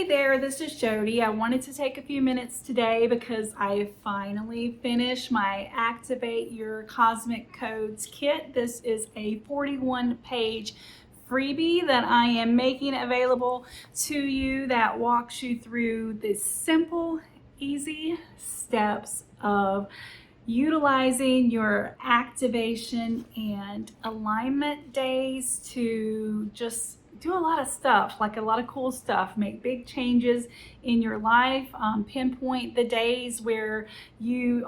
Hey there, this is Jody. I wanted to take a few minutes today because I finally finished my Activate Your Cosmic Codes kit. This is a 41-page freebie that I am making available to you that walks you through the simple, easy steps of utilizing your activation and alignment days to just do a lot of stuff, like a lot of cool stuff, make big changes in your life, pinpoint the days where you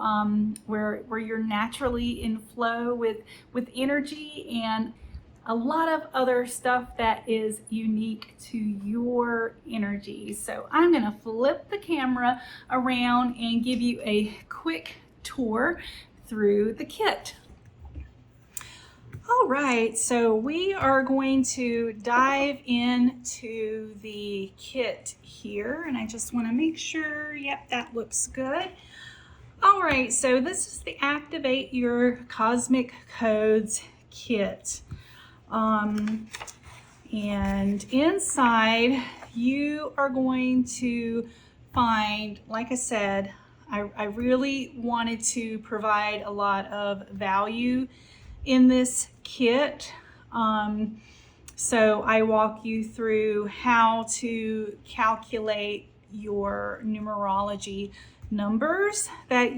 where you're naturally in flow with energy, and a lot of other stuff that is unique to your energy. So I'm going to flip the camera around and give you a quick tour through the kit. All right, so we are going to dive into the kit here, and I just want to make sure, yep, that looks good. All right, so this is the Activate Your Cosmic Codes kit. And inside you are going to find, like I said, I really wanted to provide a lot of value in this kit. So I walk you through how to calculate your numerology numbers that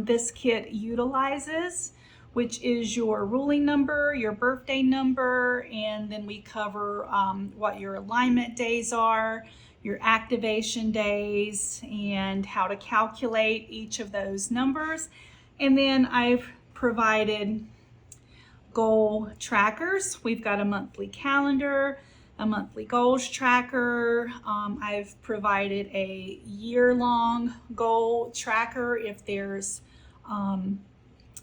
this kit utilizes, which is your ruling number, your birthday number, and then we cover what your alignment days are, your activation days, and how to calculate each of those numbers. And then I've provided goal trackers. We've got a monthly calendar, a monthly goals tracker. I've provided a year-long goal tracker if there's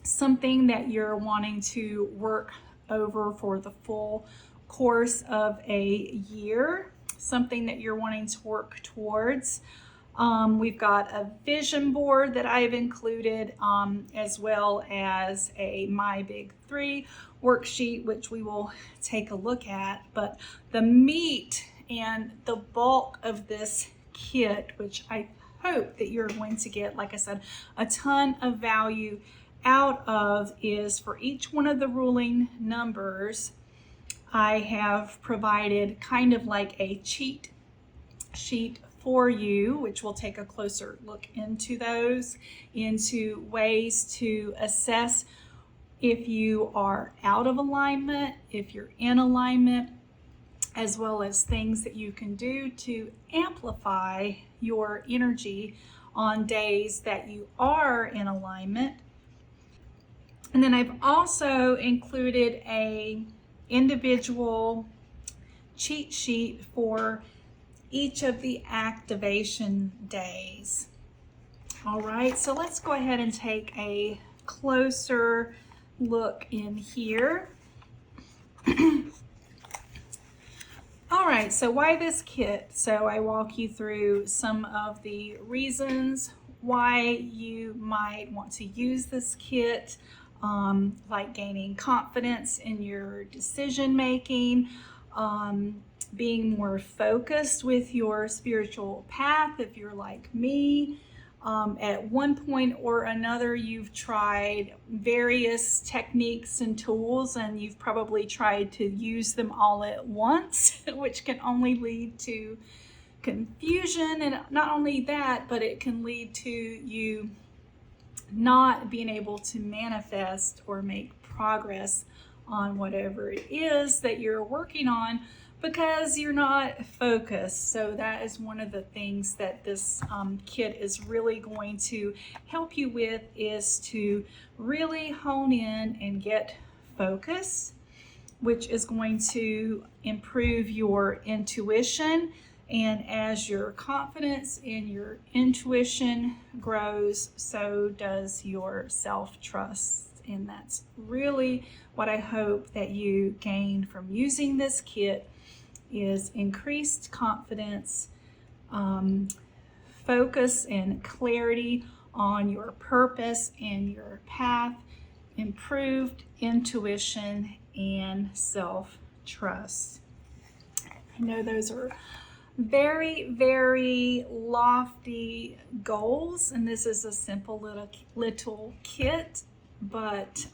something that you're wanting to work over for the full course of a year, something that you're wanting to work towards. We've got a vision board that I've included, as well as a My Big Three worksheet, which we will take a look at. But the meat and the bulk of this kit, which I hope that you're going to get, like I said, a ton of value out of, is for each one of the ruling numbers, I have provided kind of like a cheat sheet for you, which we'll take a closer look into those, into ways to assess if you are out of alignment, if you're in alignment, as well as things that you can do to amplify your energy on days that you are in alignment. And then I've also included a individual cheat sheet for each of the activation days. All right, so let's go ahead and take a closer look in here. All right, so why this kit? So I walk you through some of the reasons why you might want to use this kit, like gaining confidence in your decision making, being more focused with your spiritual path if you're like me. At one point or another, you've tried various techniques and tools, and you've probably tried to use them all at once, which can only lead to confusion. And not only that, but it can lead to you not being able to manifest or make progress on whatever it is that you're working on because you're not focused. So that is one of the things that this kit is really going to help you with, is to really hone in and get focus, which is going to improve your intuition. And as your confidence in your intuition grows, so does your self-trust. And that's really what I hope that you gain from using this kit, is increased confidence, focus and clarity on your purpose and your path, improved intuition, and self-trust. I know those are very, very lofty goals, and this is a simple little kit, but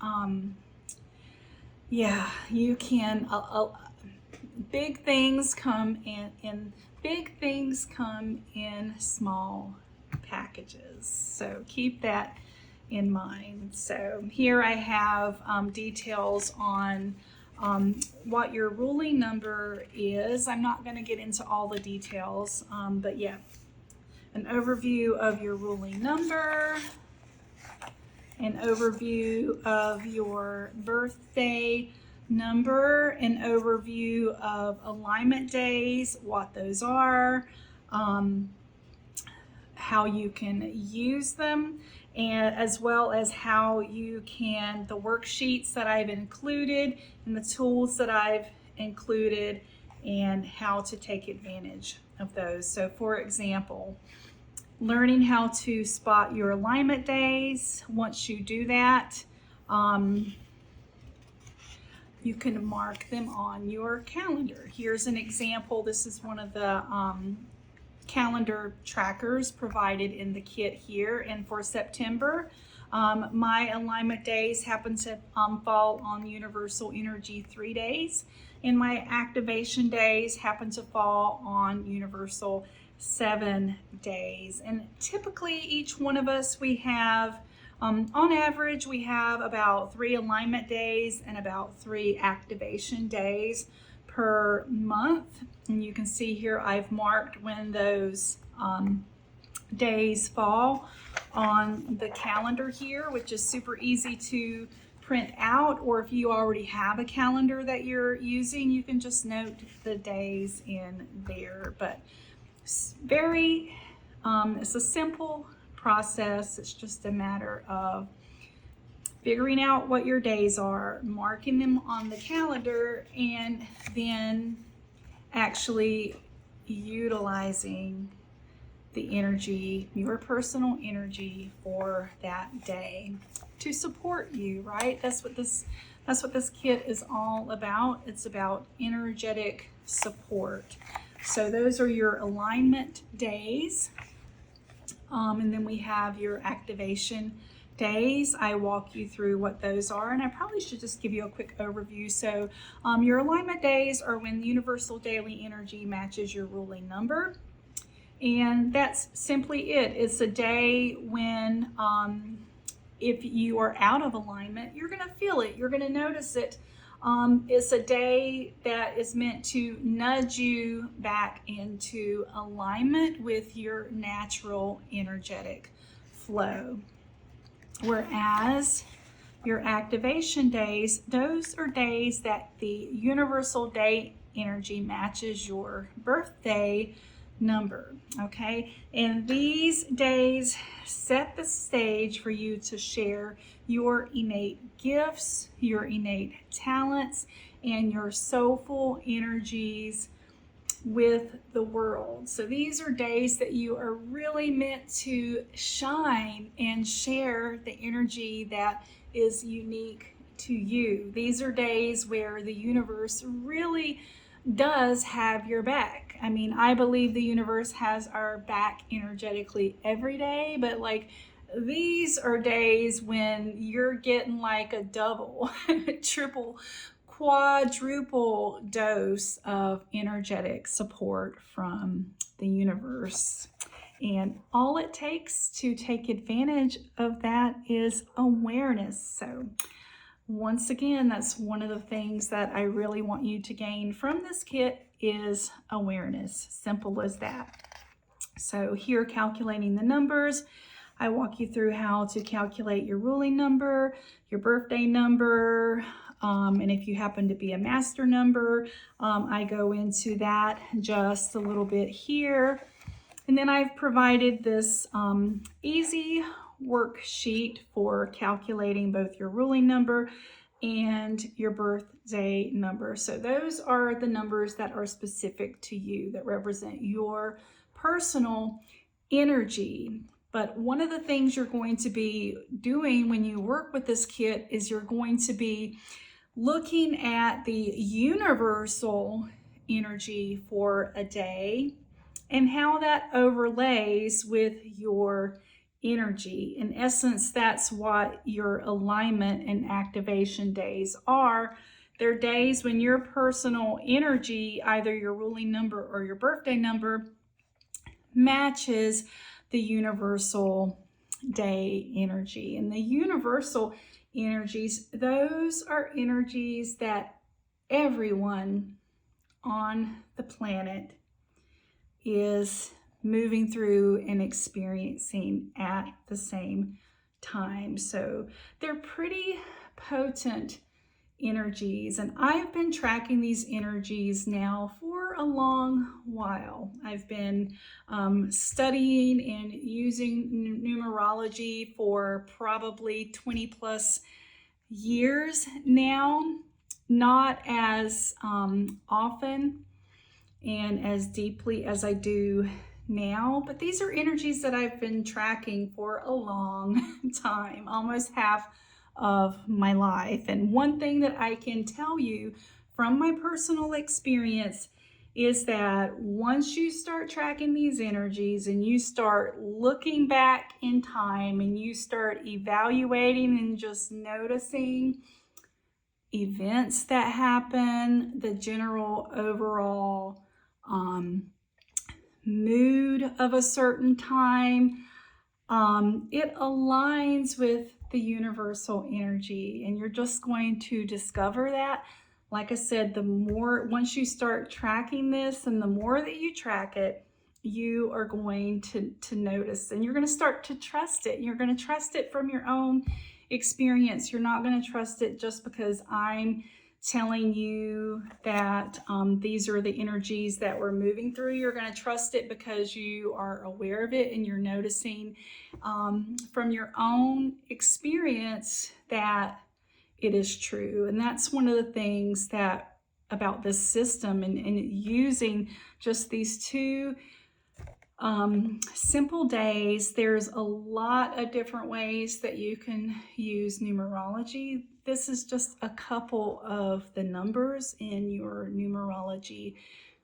yeah, you can. Big things come in small packages, so keep that in mind. So here I have details on what your ruling number is. I'm not going to get into all the details, but yeah, an overview of your ruling number, an overview of your birthday number, an overview of alignment days, what those are, how you can use them, and as well as how you can, the worksheets that I've included and the tools that I've included, and how to take advantage of those. So for example, learning how to spot your alignment days. Once you do that, you can mark them on your calendar. Here's an example. This is one of the calendar trackers provided in the kit here. And for September, my alignment days happen to fall on Universal Energy 3 days, and my activation days happen to fall on Universal 7 days. And typically each one of us, we have on average, we have about 3 alignment days and about 3 activation days per month. And you can see here I've marked when those days fall on the calendar here, which is super easy to print out, or if you already have a calendar that you're using, you can just note the days in there. But it's a simple process. It's just a matter of figuring out what your days are, marking them on the calendar, and then actually utilizing the energy, your personal energy for that day to support you, right? That's what this kit is all about. It's about energetic support. So those are your alignment days. And then we have your activation days. I walk you through what those are, and I probably should just give you a quick overview. So your alignment days are when the universal daily energy matches your ruling number. And that's simply it. It's a day when if you are out of alignment, you're going to feel it. You're going to notice it. It's a day that is meant to nudge you back into alignment with your natural energetic flow. Whereas your activation days, those are days that the universal day energy matches your birthday number, okay? And these days set the stage for you to share your innate gifts, your innate talents, and your soulful energies with the world. So these are days that you are really meant to shine and share the energy that is unique to you. These are days where the universe really does have your back. I mean, I believe the universe has our back energetically every day, but like these are days when you're getting like a double, triple, quadruple dose of energetic support from the universe. And all it takes to take advantage of that is awareness. So once again, that's one of the things that I really want you to gain from this kit is awareness. Simple as that. So here, calculating the numbers, I walk you through how to calculate your ruling number, your birthday number, and if you happen to be a master number, I go into that just a little bit here. And then I've provided this easy worksheet for calculating both your ruling number and your birthday number. So those are the numbers that are specific to you, that represent your personal energy. But one of the things you're going to be doing when you work with this kit is you're going to be looking at the universal energy for a day and how that overlays with your energy. In essence, that's what your alignment and activation days are. They're days when your personal energy, either your ruling number or your birthday number, matches the universal day energy. And the universal energies, those are energies that everyone on the planet is moving through and experiencing at the same time. So they're pretty potent energies, and I've been tracking these energies now for a long while. I've been studying and using numerology for probably 20 plus years now, not as often and as deeply as I do now, but these are energies that I've been tracking for a long time, almost half of my life. And one thing that I can tell you from my personal experience is that once you start tracking these energies and you start looking back in time and you start evaluating and just noticing events that happen, the general overall mood of a certain time, it aligns with the universal energy, and you're just going to discover that. Like I said, the more, once you start tracking this and the more that you track it, you are going to notice, and you're going to start to trust it. You're going to trust it from your own experience. You're not going to trust it just because I'm telling you that these are the energies that we're moving through. You're going to trust it because you are aware of it and you're noticing from your own experience that it is true. And that's one of the things that about this system, and using just these two simple days. There's a lot of different ways that you can use numerology. This is just a couple of the numbers in your numerology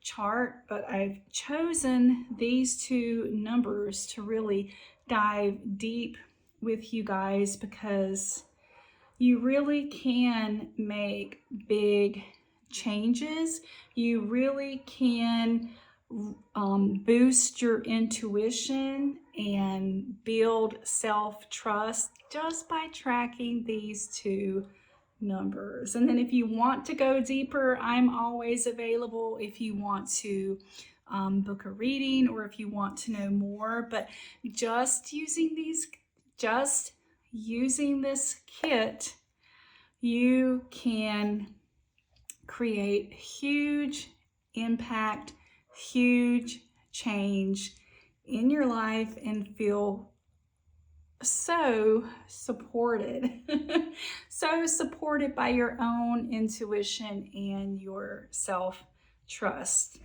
chart, but I've chosen these two numbers to really dive deep with you guys because you really can make big changes. You really can boost your intuition and build self-trust just by tracking these two numbers. And then if you want to go deeper, I'm always available if you want to book a reading or if you want to know more. But just using this kit, you can create huge impact, huge change in your life and feel so supported, so supported by your own intuition and your self-trust.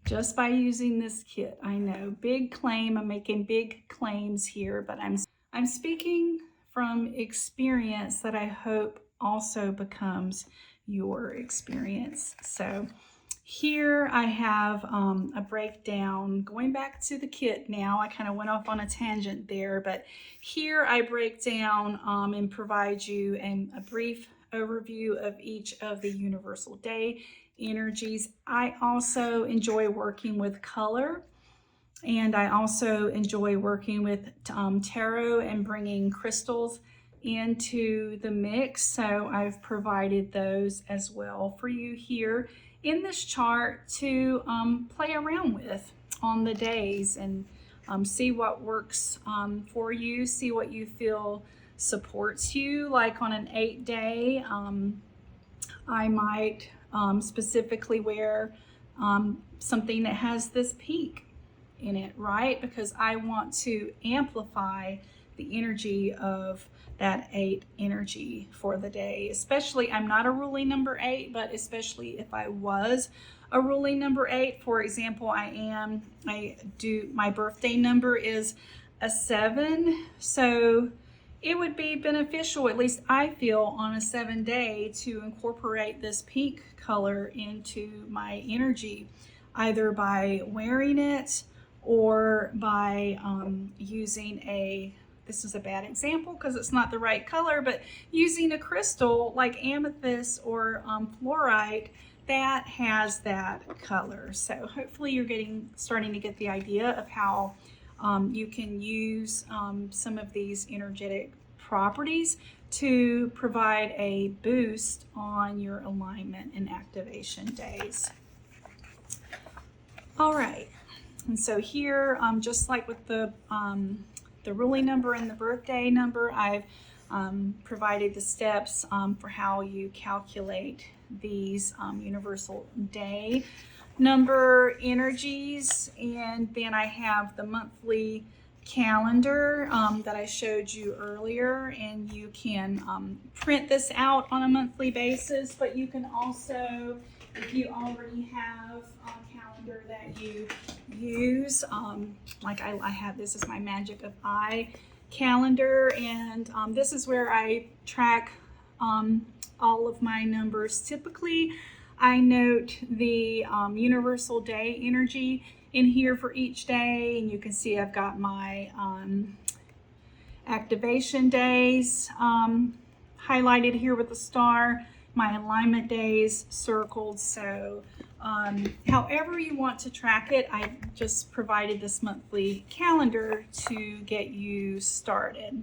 Just by using this kit. I know, big claim, I'm making big claims here, but I'm speaking from experience that I hope also becomes your experience. So here I have a breakdown. Going back to the kit now, I kind of went off on a tangent there, but here I break down and provide you a brief overview of each of the universal day energies. I also enjoy working with color, and I also enjoy working with tarot and bringing crystals into the mix. So I've provided those as well for you here in this chart to play around with on the days and see what works for you, see what you feel supports you. Like on an 8-day, I might specifically wear something that has this pink in it, right? Because I want to amplify the energy of that 8 energy for the day. Especially, I'm not a ruling number 8, but especially if I was a ruling number 8, for example, my birthday number is a 7. So it would be beneficial, at least I feel, on a 7-day to incorporate this pink color into my energy. either by wearing it or by using this is a bad example because it's not the right color, but using a crystal like amethyst or fluorite that has that color. So hopefully you're starting to get the idea of how you can use some of these energetic properties to provide a boost on your alignment and activation days. All right, and so here, just like with the ruling number and the birthday number, I've provided the steps for how you calculate these universal day number energies, and then I have the monthly calendar that I showed you earlier, and you can print this out on a monthly basis, but you can also, if you already have a calendar that you use, like I have, this is my Magic of I calendar, and this is where I track all of my numbers. Typically, I note the universal day energy in here for each day, and you can see I've got my activation days highlighted here with a star, my alignment days circled. So however you want to track it, I just provided this monthly calendar to get you started.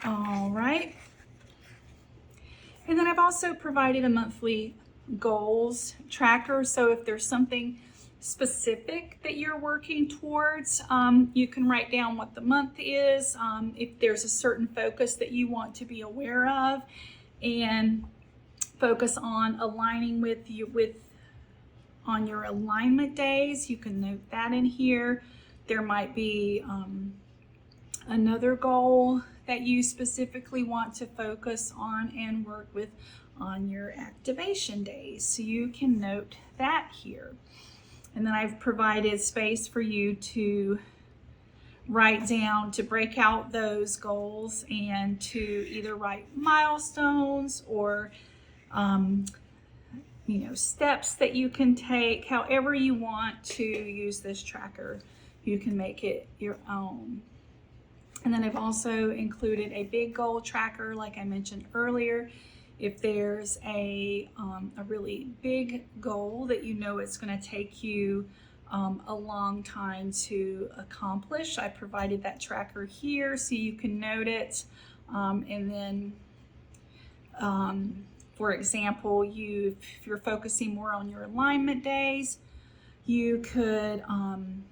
All right. And then I've also provided a monthly goals tracker. So if there's something specific that you're working towards, you can write down what the month is, if there's a certain focus that you want to be aware of, and focus on aligning on your alignment days. You can note that in here. There might be another goal that you specifically want to focus on and work with on your activation days. So you can note that here. And then I've provided space for you to write down, to break out those goals and to either write milestones or steps that you can take. However you want to use this tracker, you can make it your own. And then I've also included a big goal tracker, like I mentioned earlier. If there's a really big goal that you know it's going to take you a long time to accomplish, I provided that tracker here so you can note it. And then, for example, if you're focusing more on your alignment days, you could, and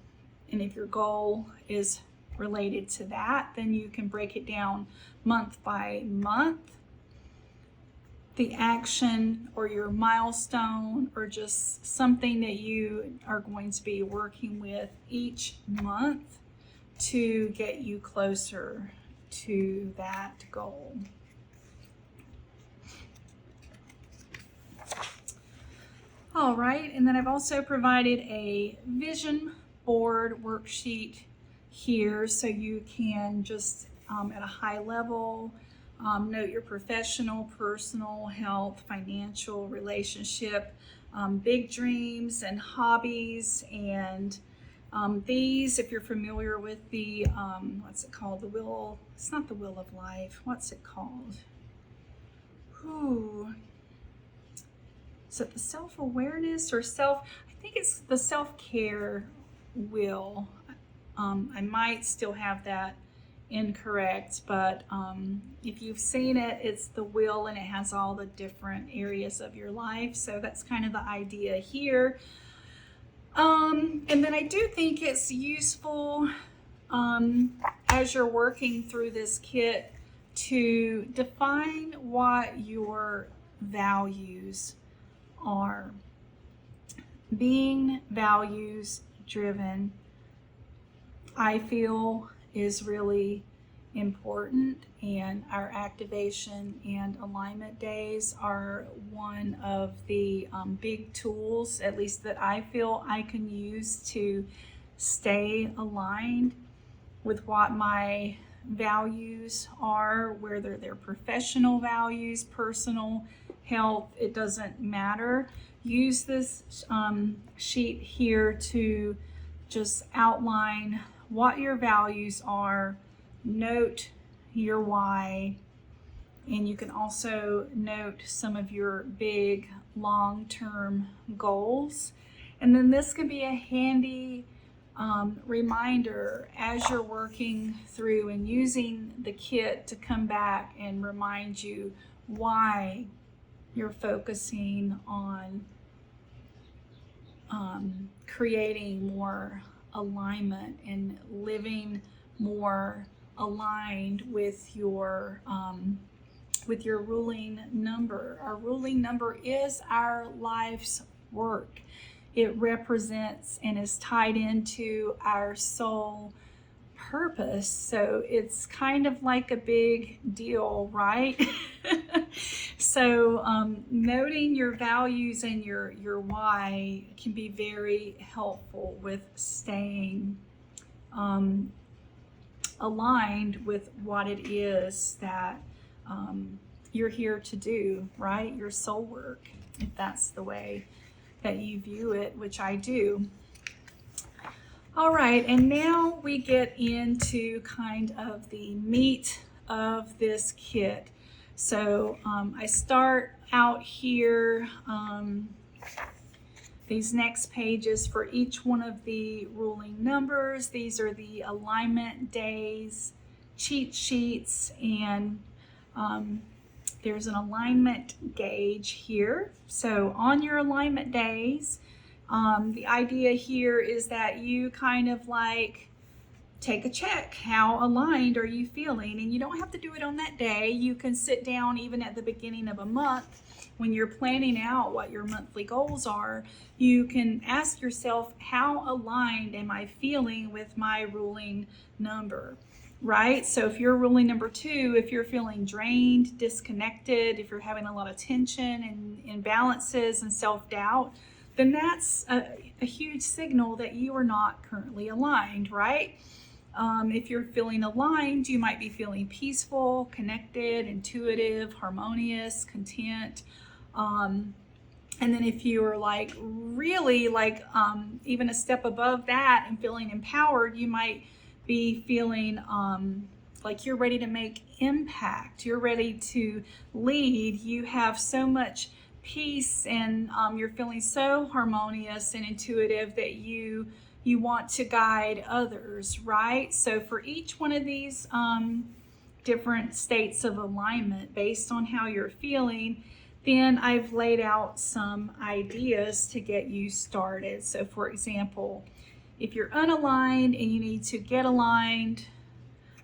if your goal is related to that, then you can break it down month by month. The action or your milestone or just something that you are going to be working with each month to get you closer to that goal. All right, and then I've also provided a vision board worksheet here so you can just at a high level note your professional, personal, health, financial, relationship, big dreams and hobbies. And these, if you're familiar with the, what's it called? The wheel, it's not the wheel of life. What's it called? Is it the self-awareness or I think it's the self-care wheel. I might still have that incorrect, but if you've seen it, it's the wheel and it has all the different areas of your life. So that's kind of the idea here. And then I do think it's useful as you're working through this kit to define what your values are. Being values driven, I feel, is really important, and our activation and alignment days are one of the big tools, at least that I feel I can use to stay aligned with what my values are, whether they're professional values, personal, health, it doesn't matter. use this sheet here to just outline what your values are, note your why, and you can also note some of your big long-term goals. And then this could be a handy reminder as you're working through and using the kit to come back and remind you why you're focusing on creating more alignment and living more aligned with your ruling number. Our ruling number is our life's work. It represents and is tied into our soul purpose. So it's kind of like a big deal, right? So noting your values and your why can be very helpful with staying aligned with what it is that you're here to do, right? Your soul work, if that's the way that you view it, which I do. All right, and now we get into kind of the meat of this kit. So I start out here, these next pages for each one of the ruling numbers. These are the alignment days, cheat sheets, and there's an alignment gauge here. So on your alignment days, the idea here is that you kind of like take a check. How aligned are you feeling? And you don't have to do it on that day. You can sit down even at the beginning of a month when you're planning out what your monthly goals are. You can ask yourself, how aligned am I feeling with my ruling number? Right? So if you're ruling number 2, if you're feeling drained, disconnected, if you're having a lot of tension and imbalances and self-doubt, then that's a huge signal that you are not currently aligned, right? If you're feeling aligned, you might be feeling peaceful, connected, intuitive, harmonious, content. And then if you are like really like even a step above that and feeling empowered, you might be feeling like you're ready to make impact. You're ready to lead. You have so much peace and you're feeling so harmonious and intuitive that you want to guide others, right? So for each one of these different states of alignment based on how you're feeling, then I've laid out some ideas to get you started. So for example, if you're unaligned and you need to get aligned,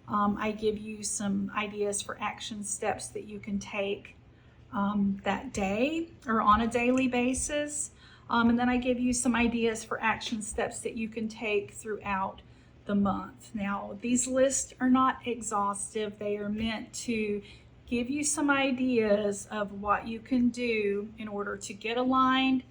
I give you some ideas for action steps that you can take that day or on a daily basis. And then I give you some ideas for action steps that you can take throughout the month. Now, these lists are not exhaustive. They are meant to give you some ideas of what you can do in order to get aligned,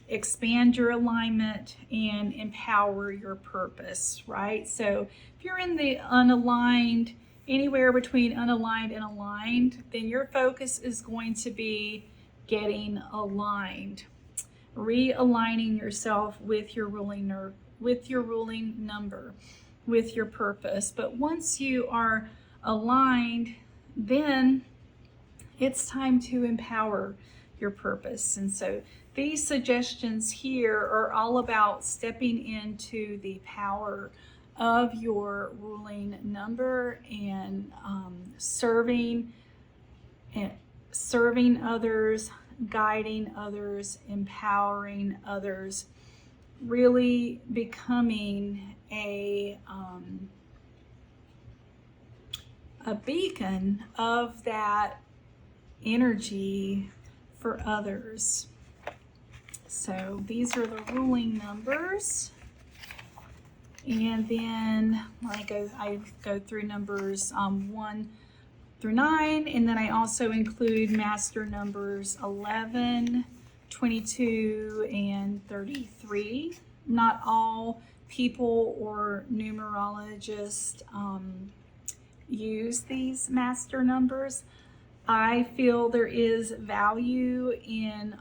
expand your alignment, and empower your purpose, right? So if you're in the unaligned, anywhere between unaligned and aligned, then your focus is going to be getting aligned, realigning yourself with your ruling number, with your purpose. But once you are aligned, then it's time to empower your purpose. And so these suggestions here are all about stepping into the power of your ruling number and serving others, guiding others, empowering others, really becoming a beacon of that energy for others. So these are the ruling numbers. And then I go through numbers 1 through 9, and then I also include master numbers 11, 22, and 33. Not all people or numerologists use these master numbers. I feel there is value in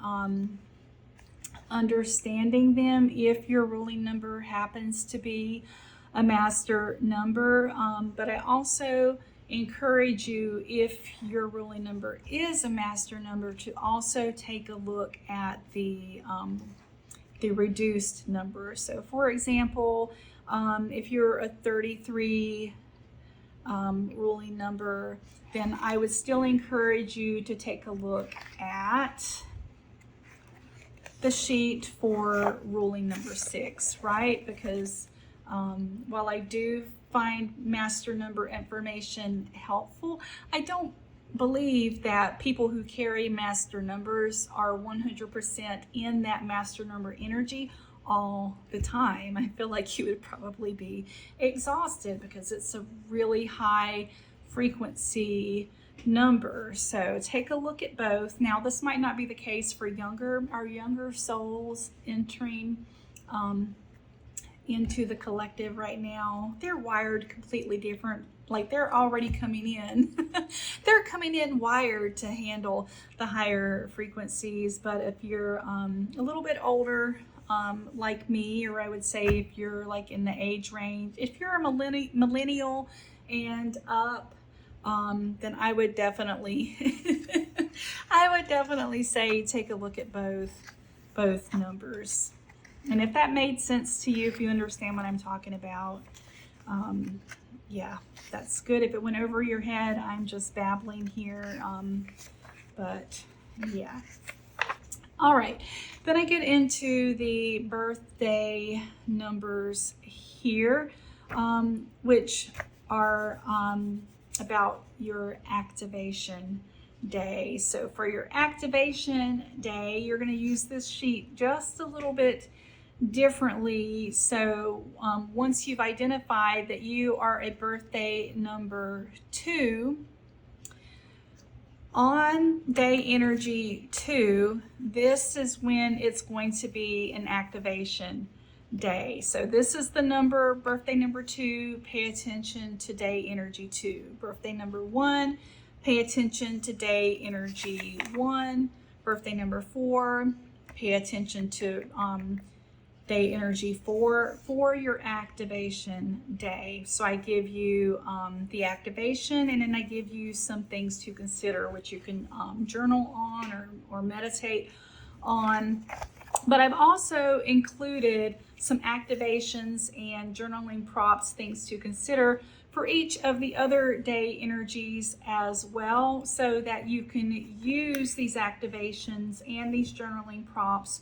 understanding them if your ruling number happens to be a master number. But I also encourage you, if your ruling number is a master number, to also take a look at the reduced number. So for example, if you're a 33 ruling number, then I would still encourage you to take a look at the sheet for ruling number 6, right? Because while I do find master number information helpful, I don't believe that people who carry master numbers are 100% in that master number energy all the time. I feel like you would probably be exhausted because it's a really high frequency number. So take a look at both. Now, this might not be the case for our younger souls entering into the collective right now. They're wired completely different. Like, they're already coming in. They're coming in wired to handle the higher frequencies. But if you're a little bit older, like me, or I would say if you're like in the age range, if you're a millennial and up, then I would definitely say take a look at both numbers. And if that made sense to you, if you understand what I'm talking about, yeah, that's good. If it went over your head, I'm just babbling here, but yeah. All right, then I get into the birthday numbers here, which are about your activation day. So for your activation day, you're going to use this sheet just a little bit differently. So once you've identified that you are a birthday number 2, on day energy 2, this is when it's going to be an activation day. So this is the number, birthday number 2, pay attention to day energy 2. Birthday number 1, pay attention to day energy 1. Birthday number 4, pay attention to day energy 4 for your activation day. So I give you the activation, and then I give you some things to consider, which you can journal on or meditate on. But I've also included some activations and journaling prompts, things to consider for each of the other day energies as well, so that you can use these activations and these journaling prompts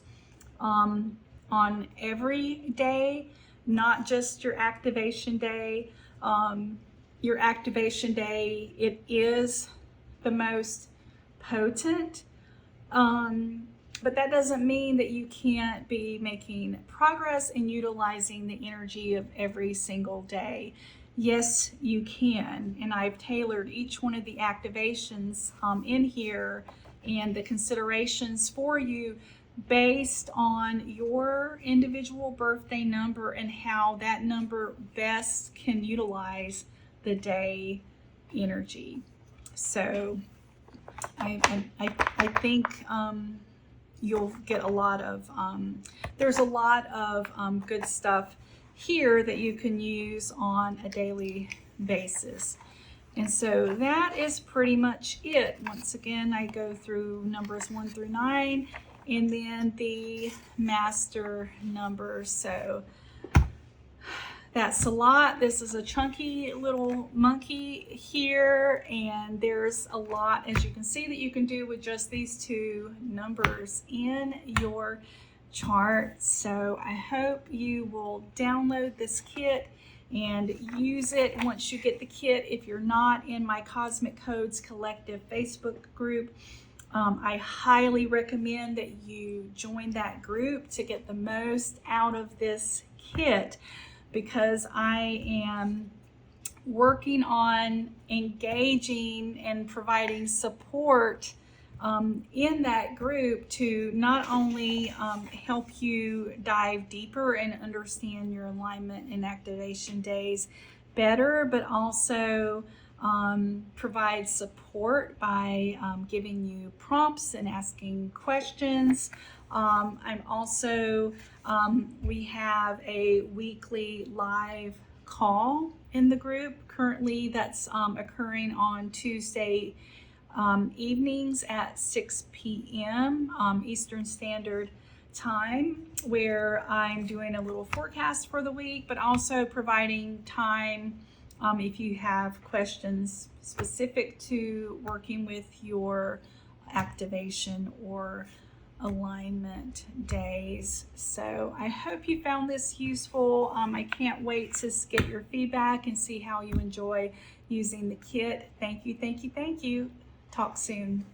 on every day, not just your activation day. Your activation day, it is the most potent, but that doesn't mean that you can't be making progress and utilizing the energy of every single day. Yes, you can, and I've tailored each one of the activations in here and the considerations for you based on your individual birthday number and how that number best can utilize the day energy. So I think you'll get a lot of, there's a lot of good stuff here that you can use on a daily basis. And so that is pretty much it. Once again, I go through numbers 1 through 9 and then the master numbers. So that's a lot. This is a chunky little monkey here, and there's a lot, as you can see, that you can do with just these 2 numbers in your chart. So I hope you will download this kit and use it once you get the kit. If you're not in my Cosmic Codes Collective Facebook group, I highly recommend that you join that group to get the most out of this kit, because I am working on engaging and providing support in that group to not only help you dive deeper and understand your alignment and activation days better, but also provide support by giving you prompts and asking questions I'm also, we have a weekly live call in the group currently that's occurring on Tuesday evenings at 6 p.m. Eastern Standard Time, where I'm doing a little forecast for the week, but also providing time if you have questions specific to working with your activation or alignment days. So I hope you found this useful. I can't wait to get your feedback and see how you enjoy using the kit. Thank you, thank you, thank you. Talk soon.